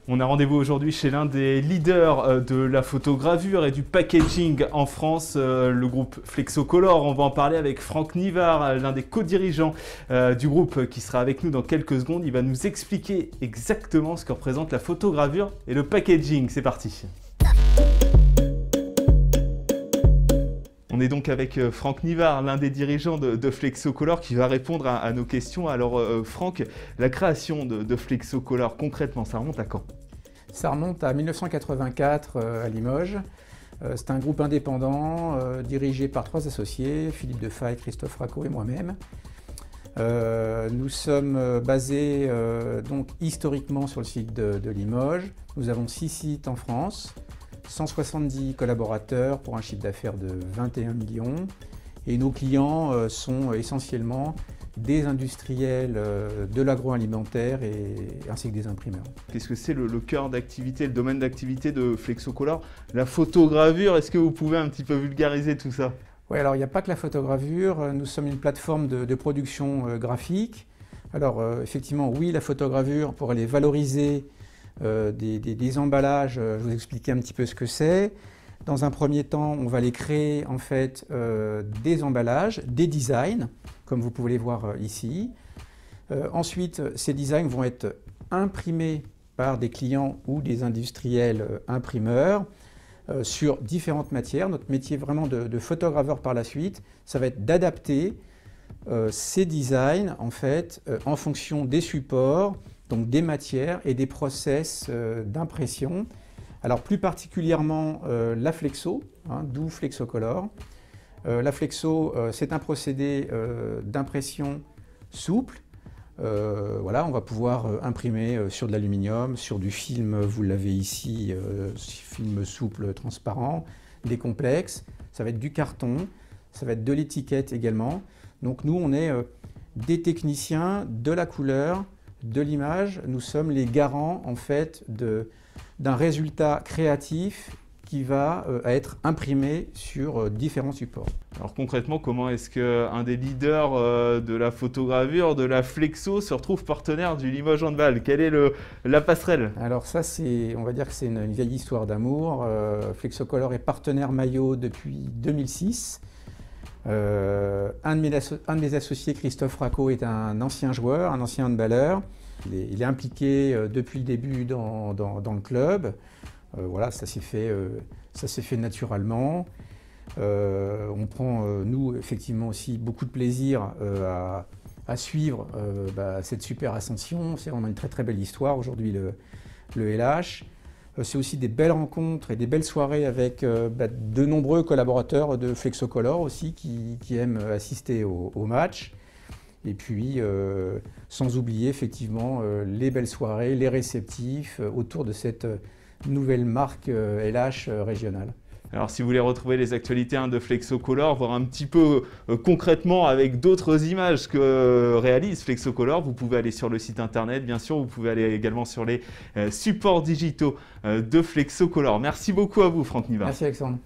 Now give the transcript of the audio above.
On a rendez-vous aujourd'hui chez l'un des leaders de la photogravure et du packaging en France, le groupe Flexocolor. On va en parler avec Franck Nivard, l'un des co-dirigeants du groupe qui sera avec nous dans quelques secondes. Il va nous expliquer exactement ce que représente la photogravure et le packaging. C'est parti. On est donc avec Franck Nivard, l'un des dirigeants de Flexocolor, qui va répondre à nos questions. Alors Franck, la création de Flexocolor, concrètement, ça remonte à quand? Ça remonte à 1984 à Limoges. C'est un groupe indépendant dirigé par 3 associés, Philippe Defaille, Christophe Racco et moi-même. Nous sommes basés donc historiquement sur le site de Limoges. Nous avons 6 sites en France. 170 collaborateurs pour un chiffre d'affaires de 21 millions. Et nos clients sont essentiellement des industriels de l'agroalimentaire ainsi que des imprimeurs. Qu'est-ce que c'est le cœur d'activité, le domaine d'activité de Flexocolor? La photogravure, est-ce que vous pouvez un petit peu vulgariser tout ça? Oui, alors il n'y a pas que la photogravure, nous sommes une plateforme de production graphique. Alors effectivement, oui, la photogravure pour aller valoriser des emballages, je vous expliquer un petit peu ce que c'est. Dans un premier temps, on va les créer en fait des emballages, des designs, comme vous pouvez les voir ici. Ensuite, ces designs vont être imprimés par des clients ou des industriels imprimeurs sur différentes matières. Notre métier vraiment de photograveur par la suite, ça va être d'adapter ces designs en fait en fonction des supports, donc des matières et des process d'impression. Alors plus particulièrement la flexo, d'où Flexocolor. La flexo, c'est un procédé d'impression souple. Voilà, on va pouvoir imprimer sur de l'aluminium, sur du film, vous l'avez ici, film souple transparent, des complexes, ça va être du carton, ça va être de l'étiquette également. Donc nous, on est des techniciens de la couleur, de l'image, nous sommes les garants en fait d'un résultat créatif qui va être imprimé sur différents supports. Alors concrètement, comment est-ce qu'un des leaders de la photogravure, de la Flexo, se retrouve partenaire du Limoges Handball? Quelle est la passerelle? Alors ça, on va dire que c'est une vieille histoire d'amour. Flexocolor est partenaire maillot depuis 2006. Un de mes associés, Christophe Racco, est un ancien joueur, un ancien handballeur. Il est impliqué depuis le début dans le club. Voilà, ça s'est fait naturellement. On prend, nous, effectivement aussi beaucoup de plaisir à suivre cette super ascension. C'est vraiment une très très belle histoire aujourd'hui, le LH. C'est aussi des belles rencontres et des belles soirées avec de nombreux collaborateurs de Flexocolor aussi qui aiment assister au match. Et puis, sans oublier effectivement les belles soirées, les réceptifs autour de cette nouvelle marque LH régionale. Alors si vous voulez retrouver les actualités de Flexocolor, voir un petit peu concrètement avec d'autres images que réalise Flexocolor, vous pouvez aller sur le site internet, bien sûr, vous pouvez aller également sur les supports digitaux de Flexocolor. Merci beaucoup à vous, Franck Nivard. Merci Alexandre.